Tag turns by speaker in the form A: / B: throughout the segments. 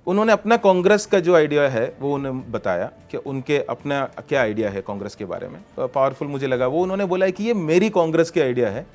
A: उन्होंने अपना कांग्रेस का जो आइडिया है वो उन्हें बताया कि उनके अपना क्या आइडिया है कांग्रेस के बारे में। पावरफुल मुझे लगा वो। उन्होंने बोला है कि ये मेरी कांग्रेस की आइडिया है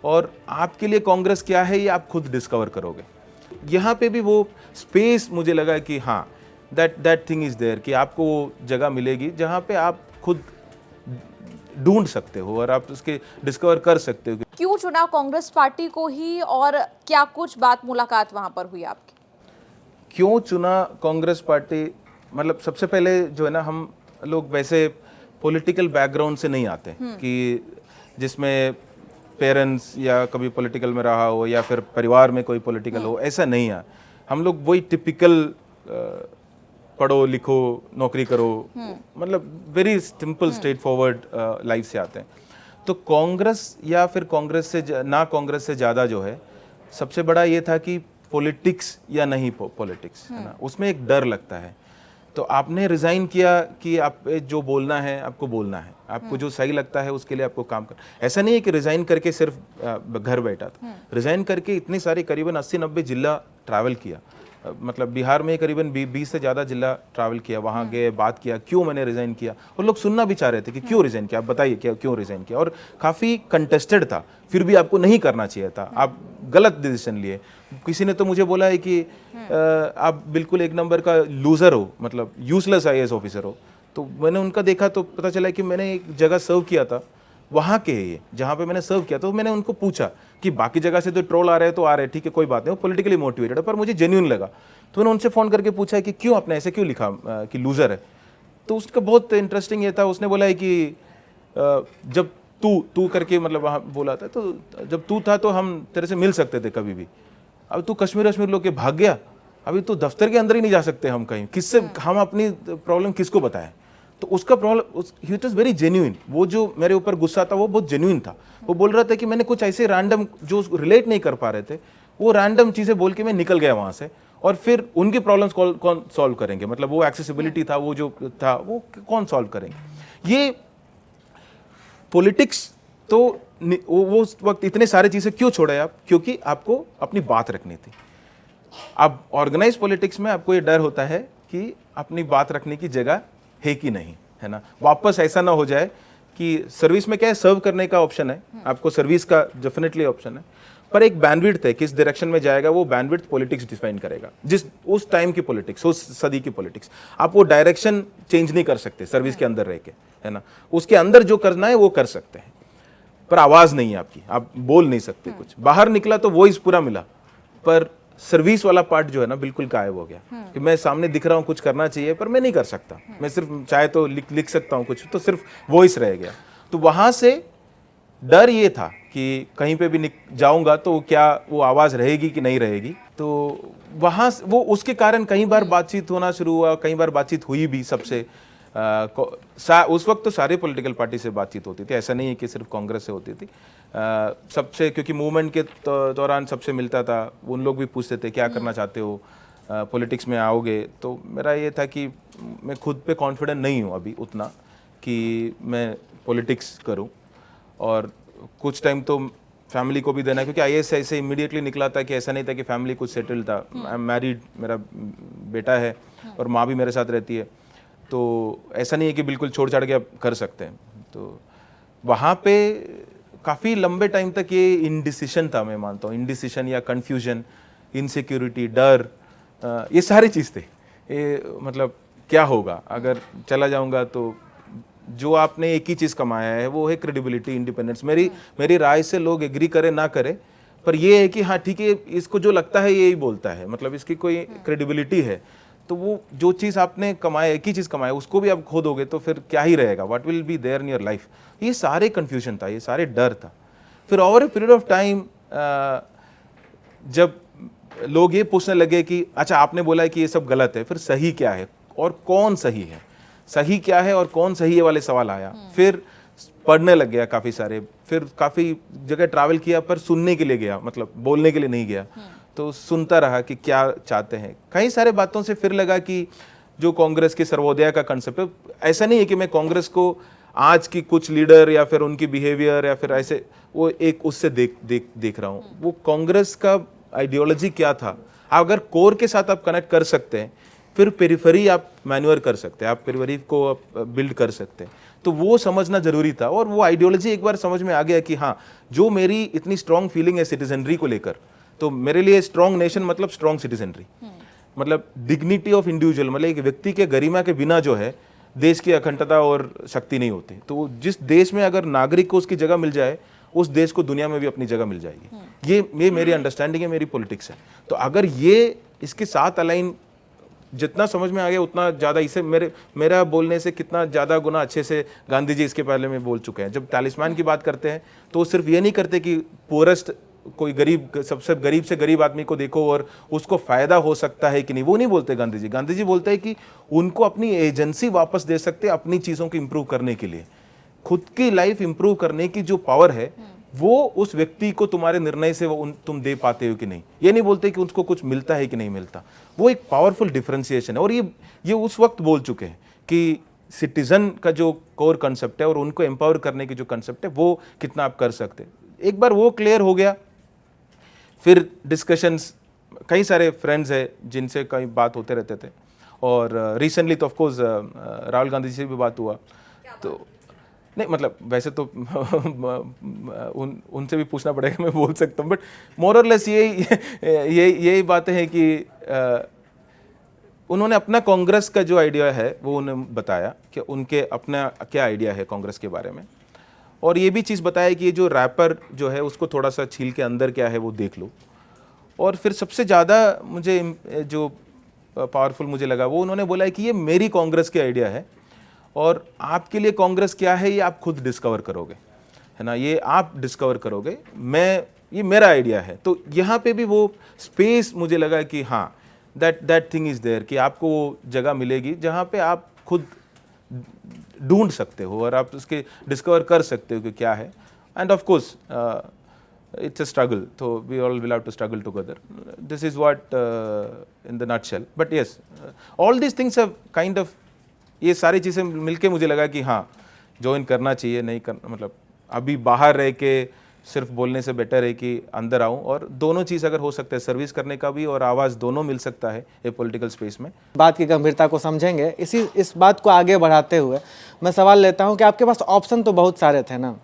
A: और आपके लिए कांग्रेस क्या है ये आप खुद डिस्कवर करोगे। यहाँ पे भी वो स्पेस मुझे लगा कि हाँ, दैट थिंग इज देयर, कि आपको वो जगह मिलेगी जहाँ पे आप खुद ढूंढ सकते हो और आप उसके डिस्कवर कर सकते हो।
B: क्यों चुना कांग्रेस पार्टी को ही, और क्या कुछ बात मुलाकात वहां पर हुई आपकी?
A: क्यों चुना कांग्रेस पार्टी? मतलब सबसे पहले जो है ना, हम लोग वैसे पॉलिटिकल बैकग्राउंड से नहीं आते कि जिसमें पेरेंट्स या कभी पॉलिटिकल में रहा हो या फिर परिवार में कोई पॉलिटिकल हो, ऐसा नहीं है। हम लोग वही टिपिकल पढ़ो लिखो नौकरी करो, मतलब very simple straight forward life से आते हैं। तो कांग्रेस या फिर कांग्रेस से ना कांग्रेस से ज़्यादा जो है, सबसे बड़ा ये था कि पॉलिटिक्स या नहीं पॉलिटिक्स, है ना, उसमें एक डर लगता है। तो आपने रिज़ाइन किया कि आप जो बोलना है आपको बोलना है, आपको जो सही लगता है उसके लिए आपको काम कर। ऐसा नहीं है कि रिज़ाइन करके सिर्फ घर बैठा था। रिज़ाइन करके इतने सारे करीबन 80-90 जिला ट्रैवल किया। मतलब बिहार में करीबन 20 से ज़्यादा जिला ट्रैवल किया, वहाँ गए, बात किया क्यों मैंने रिज़ाइन किया। और लोग सुनना भी चाह रहे थे कि क्यों रिज़ाइन किया, आप बताइए क्या क्यों रिज़ाइन किया। और काफ़ी कंटेस्टेड था, फिर भी आपको नहीं करना चाहिए था, आप गलत डिसीजन लिए। किसी ने तो मुझे बोला है कि आप बिल्कुल एक नंबर का लूज़र हो, मतलब यूजलेस IAS ऑफिसर हो। तो मैंने उनका देखा तो पता चला कि मैंने एक जगह सर्व किया था, वहाँ के ये जहाँ पे मैंने सर्व किया। तो मैंने उनको पूछा कि बाकी जगह से तो ट्रोल आ रहे हैं तो आ रहे हैं, ठीक है कोई बात नहीं, वो पॉलिटिकली मोटिवेटेड है, पर मुझे जेन्युइन लगा। तो मैंने उनसे फ़ोन करके पूछा कि क्यों आपने ऐसे क्यों लिखा कि लूज़र है। तो उसका बहुत इंटरेस्टिंग ये था, उसने बोला है कि जब तू करके मतलब वहाँ बोला था, तो जब तू था तो हम तेरे से मिल सकते थे कभी भी। अब तू कश्मीर लोग के भाग गया, अभी तो दफ्तर के अंदर ही नहीं जा सकते हम कहीं, किससे हम अपनी प्रॉब्लम किसको बताएं। तो उसका problem, he was very genuine. वो जो मेरे ऊपर गुस्सा था वो बहुत जेन्युइन था। वो बोल रहा था कि मैंने कुछ ऐसे रैंडम जो रिलेट नहीं कर पा रहे थे, वो रैंडम चीज़ें बोल के मैं निकल गया वहाँ से। और फिर उनकी प्रॉब्लम्स कौन सॉल्व करेंगे, मतलब वो एक्सेसिबिलिटी था, वो जो था वो कौन सॉल्व करेंगे। ये पॉलिटिक्स तो वो उस वक्त इतने सारे चीज़ें क्यों छोड़े आप, क्योंकि आपको अपनी बात रखनी थी। अब ऑर्गेनाइज पॉलिटिक्स में आपको ये डर होता है कि अपनी बात रखने की जगह है कि नहीं, है ना। वापस ऐसा ना हो जाए कि सर्विस में क्या है, सर्व करने का ऑप्शन है, आपको सर्विस का डेफिनेटली ऑप्शन है, पर एक बैंडविड्थ है, किस डायरेक्शन में जाएगा वो बैंडविड्थ पॉलिटिक्स डिफाइन करेगा। जिस उस टाइम की पॉलिटिक्स, उस सदी की पॉलिटिक्स, आप वो डायरेक्शन चेंज नहीं कर सकते सर्विस के अंदर रह के, है ना। उसके अंदर जो करना है वो कर सकते हैं, पर आवाज़ नहीं है आपकी, आप बोल नहीं सकते कुछ। बाहर निकला तो वॉइस पूरा मिला, पर सर्विस वाला पार्ट जो है ना बिल्कुल गायब हो गया कि मैं सामने दिख रहा हूँ, कुछ करना चाहिए पर मैं नहीं कर सकता। मैं सिर्फ चाहे तो लिख सकता हूँ कुछ, तो सिर्फ वॉइस रह गया। तो वहाँ से डर ये था कि कहीं पे भी जाऊंगा तो क्या वो आवाज़ रहेगी कि नहीं रहेगी। तो वहाँ वो उसके कारण कई बार बातचीत होना शुरू हुआ, कई बार बातचीत हुई भी सबसे। उस वक्त तो सारे पॉलिटिकल पार्टी से बातचीत होती थी, ऐसा नहीं है कि सिर्फ कांग्रेस से होती थी। सबसे, क्योंकि मूवमेंट के दौरान सबसे मिलता था, उन लोग भी पूछते थे क्या करना चाहते हो, पॉलिटिक्स में आओगे। तो मेरा ये था कि मैं खुद पे कॉन्फिडेंट नहीं हूँ अभी उतना कि मैं पॉलिटिक्स करूँ। और कुछ टाइम तो फैमिली को भी देना, क्योंकि IAS ऐसे इमीडिएटली निकला था कि ऐसा नहीं था कि फैमिली कुछ सेटल था। आई एम मैरिड, मेरा बेटा है और माँ भी मेरे साथ रहती है, तो ऐसा नहीं है कि बिल्कुल छोड़ छाड़ के आप कर सकते हैं। तो वहाँ पे काफ़ी लंबे टाइम तक ये इनडिसिशन था, मैं मानता हूँ इनडिसिशन या कन्फ्यूजन, इनसिक्योरिटी, डर, ये सारी चीज़ थे। ये मतलब क्या होगा अगर चला जाऊँगा। तो जो आपने एक ही चीज़ कमाया है वो है क्रेडिबिलिटी, इंडिपेंडेंस। मेरी राय से लोग एग्री करे ना करे, पर ये है कि हाँ ठीक है, इसको जो लगता है यही बोलता है, मतलब इसकी कोई क्रेडिबिलिटी है। तो वो जो चीज़ आपने कमाया, एक ही चीज़ कमाया, उसको भी आप खो दोगे तो फिर क्या ही रहेगा, what will be there in your life. ये सारे कन्फ्यूजन था, ये सारे डर था। फिर over a period of time जब लोग ये पूछने लगे कि अच्छा आपने बोला है कि ये सब गलत है, फिर सही क्या है और कौन सही है, सही क्या है और कौन सही है वाले सवाल आया। फिर पढ़ने लग गया काफ़ी सारे, फिर काफ़ी जगह ट्रैवल किया, पर सुनने के लिए गया, मतलब बोलने के लिए नहीं गया। तो सुनता रहा कि क्या चाहते हैं। कई सारे बातों से फिर लगा कि जो कांग्रेस के सर्वोदय का कंसेप्ट है, ऐसा नहीं है कि मैं कांग्रेस को आज की कुछ लीडर या फिर उनकी बिहेवियर या फिर ऐसे वो एक उससे देख रहा हूँ। वो कांग्रेस का आइडियोलॉजी क्या था, अगर कोर के साथ आप कनेक्ट कर सकते हैं, फिर पेरिफेरी आप मैन्यूअर कर सकते हैं, आप पेरिफेरी को बिल्ड कर सकते हैं। तो वो समझना जरूरी था, और वो आइडियोलॉजी एक बार समझ में आ गया कि हाँ, जो मेरी इतनी स्ट्रॉन्ग फीलिंग है सिटीजनरी को लेकर, तो मेरे लिए स्ट्रॉन्ग नेशन मतलब स्ट्रॉन्ग सिटीजनरी, मतलब डिग्निटी ऑफ इंडिविजुअल, मतलब एक व्यक्ति के गरिमा के बिना जो है देश की अखंडता और शक्ति नहीं होती। तो जिस देश में अगर नागरिक को उसकी जगह मिल जाए, उस देश को दुनिया में भी अपनी जगह मिल जाएगी। ये मेरी अंडरस्टैंडिंग है, मेरी पॉलिटिक्स है। तो अगर ये इसके साथ अलाइन जितना समझ में आ गया उतना ज़्यादा, इसे मेरा बोलने से कितना ज़्यादा गुना अच्छे से गांधी जी इसके पहले में बोल चुके हैं। जब तालिस्मान की बात करते हैं तो वो सिर्फ ये नहीं करते कि पुअरेस्ट कोई गरीब, सबसे गरीब से गरीब आदमी को देखो और उसको फायदा हो सकता है कि नहीं, वो नहीं बोलते गांधी जी। गांधी जी बोलते हैं कि उनको अपनी एजेंसी वापस दे सकते हैं अपनी चीज़ों को इंप्रूव करने के लिए। खुद की लाइफ इंप्रूव करने की जो पावर है वो उस व्यक्ति को तुम्हारे निर्णय से वो तुम दे पाते हो कि नहीं। ये नहीं बोलते कि उसको कुछ मिलता है कि नहीं मिलता। वो एक पावरफुल डिफरेंशिएशन है, और ये उस वक्त बोल चुके हैं कि सिटीजन का जो कोर कंसेप्ट है और उनको एम्पावर करने की जो कंसेप्ट है वो कितना आप कर सकते हैं। एक बार वो क्लियर हो गया, फिर डिस्कशंस, कई सारे फ्रेंड्स हैं जिनसे कई बात होते रहते थे, और रिसेंटली तो ऑफकोर्स राहुल गांधी जी से भी बात हुआ। तो नहीं, मतलब वैसे तो उनसे भी पूछना पड़ेगा, मैं बोल सकता हूँ, बट मोर और लेस यही बातें हैं कि उन्होंने अपना कांग्रेस का जो आइडिया है वो उन्हें बताया कि उनके अपना क्या आइडिया है कांग्रेस के बारे में, और ये भी चीज़ बताया कि ये जो रैपर जो है उसको थोड़ा सा छील के अंदर क्या है वो देख लो। और फिर सबसे ज़्यादा मुझे जो पावरफुल मुझे लगा वो उन्होंने बोला है कि ये मेरी कांग्रेस के आइडिया है, और आपके लिए कांग्रेस क्या है ये आप खुद डिस्कवर करोगे, है ना, ये आप डिस्कवर करोगे, ये मेरा आइडिया है। तो यहाँ पे भी वो स्पेस मुझे लगा कि हाँ, दैट थिंग इज़ देयर, कि आपको वो जगह मिलेगी जहाँ पे आप खुद ढूंढ सकते हो और आप उसके डिस्कवर कर सकते हो कि क्या है। End of course it's a struggle, so we all will have to struggle together. This is what in the nutshell, but yes, all these things have kind of, ये सारी चीज़ें मिलके मुझे लगा कि हाँ, ज्वाइन करना चाहिए, नहीं करना, मतलब अभी बाहर रह के सिर्फ बोलने से बेटर है कि अंदर आऊँ, और दोनों चीज़ अगर हो सकता है, सर्विस करने का भी और आवाज़ दोनों मिल सकता है ये पॉलिटिकल स्पेस में।
C: बात की गंभीरता को समझेंगे। इस बात को आगे बढ़ाते हुए मैं सवाल लेता हूँ कि आपके पास ऑप्शन तो बहुत सारे थे ना,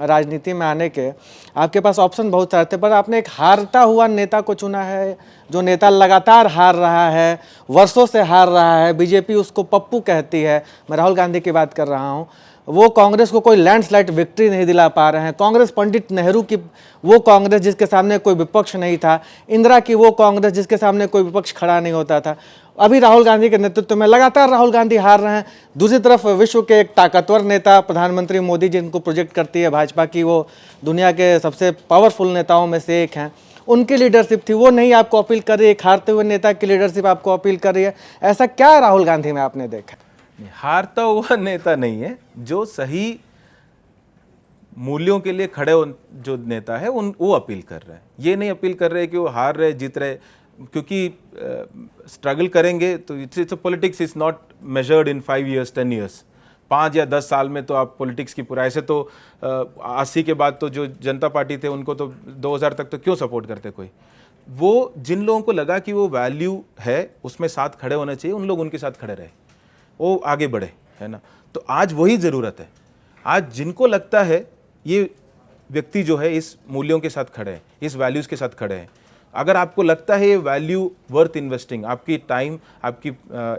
C: राजनीति में आने के आपके पास ऑप्शन बहुत सारे थे, पर आपने एक हारता हुआ नेता को चुना है, जो नेता लगातार हार रहा है, वर्षों से हार रहा है। बीजेपी उसको पप्पू कहती है, मैं राहुल गांधी की बात कर रहा हूँ। वो कांग्रेस को कोई लैंडस्लाइड विक्ट्री नहीं दिला पा रहे हैं। कांग्रेस पंडित नेहरू की वो कांग्रेस जिसके सामने कोई विपक्ष नहीं था, इंदिरा की वो कांग्रेस जिसके सामने कोई विपक्ष खड़ा नहीं होता था। अभी राहुल गांधी के नेतृत्व में लगातार राहुल गांधी हार रहे हैं। दूसरी तरफ विश्व के एक ताकतवर नेता प्रधानमंत्री मोदी, जिनको प्रोजेक्ट करती है भाजपा की वो दुनिया के सबसे पावरफुल नेताओं में से एक हैं, उनकी लीडरशिप थी, वो नहीं आपको अपील कर रही है। एक हारते हुए नेता की लीडरशिप आपको अपील कर रही है। ऐसा क्या राहुल गांधी में आपने देखा?
A: हारता हुआ नेता नहीं है, जो सही मूल्यों के लिए खड़े जो नेता है वो अपील कर रहे हैं। ये नहीं अपील कर रहे कि वो हार रहे जीत रहे, क्योंकि स्ट्रगल करेंगे तो it's politics is not measured in 5 years 10 years, 5 या 10 साल में तो आप पॉलिटिक्स की पूरा, ऐसे तो 80 के बाद तो जो जनता पार्टी थे उनको तो 2000 तक तो क्यों सपोर्ट करते कोई। वो जिन लोगों को लगा कि वो वैल्यू है उसमें साथ खड़े होना चाहिए, उन लोग उनके साथ खड़े रहे, वो आगे बढ़े, है ना। तो आज वही ज़रूरत है। आज जिनको लगता है ये व्यक्ति जो है इस मूल्यों के साथ खड़े हैं, इस वैल्यूज़ के साथ खड़े हैं, अगर आपको लगता है ये वैल्यू वर्थ इन्वेस्टिंग, आपकी टाइम, आपकी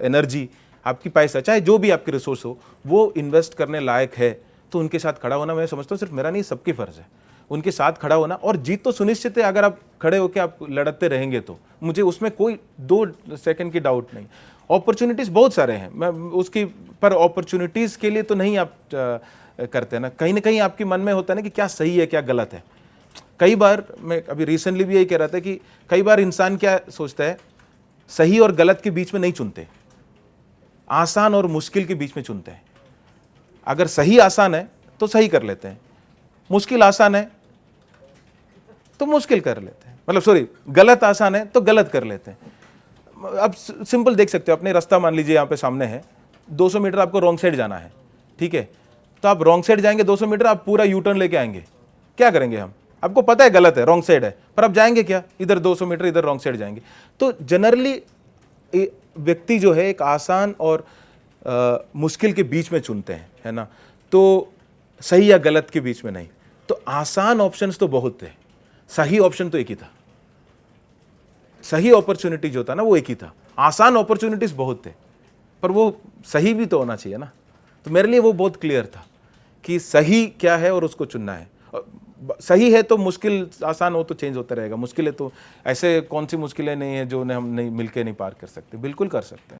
A: एनर्जी, आपकी पैसा, चाहे जो भी आपके रिसोर्स हो, वो इन्वेस्ट करने लायक है, तो उनके साथ खड़ा होना मैं समझता हूँ सिर्फ मेरा नहीं, सबकी फ़र्ज़ है उनके साथ खड़ा होना। और जीत तो सुनिश्चित है, अगर आप खड़े होकर आप लड़ते रहेंगे तो, मुझे उसमें कोई 2 सेकंड की डाउट नहीं। अपॉर्चुनिटीज़ बहुत सारे हैं, मैं उसकी पर अपॉर्चुनिटीज़ के लिए तो नहीं आप करते ना कहीं आपके मन में होता है ना कि क्या सही है क्या गलत है। कई बार मैं अभी रिसेंटली भी यही कह रहा था कि कई बार इंसान क्या सोचता है, सही और गलत के बीच में नहीं चुनते, आसान और मुश्किल के बीच में चुनते हैं। अगर सही आसान है तो सही कर लेते हैं, मुश्किल आसान है तो मुश्किल कर लेते हैं, मतलब सॉरी, गलत आसान है तो गलत कर लेते हैं। अब सिंपल देख सकते हो, अपने रास्ता मान लीजिए यहाँ पे सामने है, 200 मीटर आपको रॉन्ग साइड जाना है, ठीक है, तो आप रॉन्ग साइड जाएंगे 200 मीटर, आप पूरा यू टर्न लेके आएंगे, क्या करेंगे हम? आपको पता है गलत है, रॉन्ग साइड है, पर आप जाएंगे क्या, इधर 200 मीटर इधर रॉन्ग साइड जाएंगे। तो जनरली व्यक्ति जो है एक आसान और मुश्किल के बीच में चुनते हैं, है ना, तो सही या गलत के बीच में नहीं। तो आसान ऑप्शंस तो बहुत थे, सही ऑप्शन तो एक ही था, सही अपॉर्चुनिटी जो था ना वो एक ही था। आसान अपॉर्चुनिटीज बहुत थे, पर वो सही भी तो होना चाहिए ना। तो मेरे लिए वो बहुत क्लियर था कि सही क्या है और उसको चुनना है। सही है तो मुश्किल, आसान हो तो चेंज होता रहेगा, मुश्किल है तो ऐसे कौन सी मुश्किलें नहीं है जो हम नहीं मिलके नहीं पार कर सकते, बिल्कुल कर सकते हैं।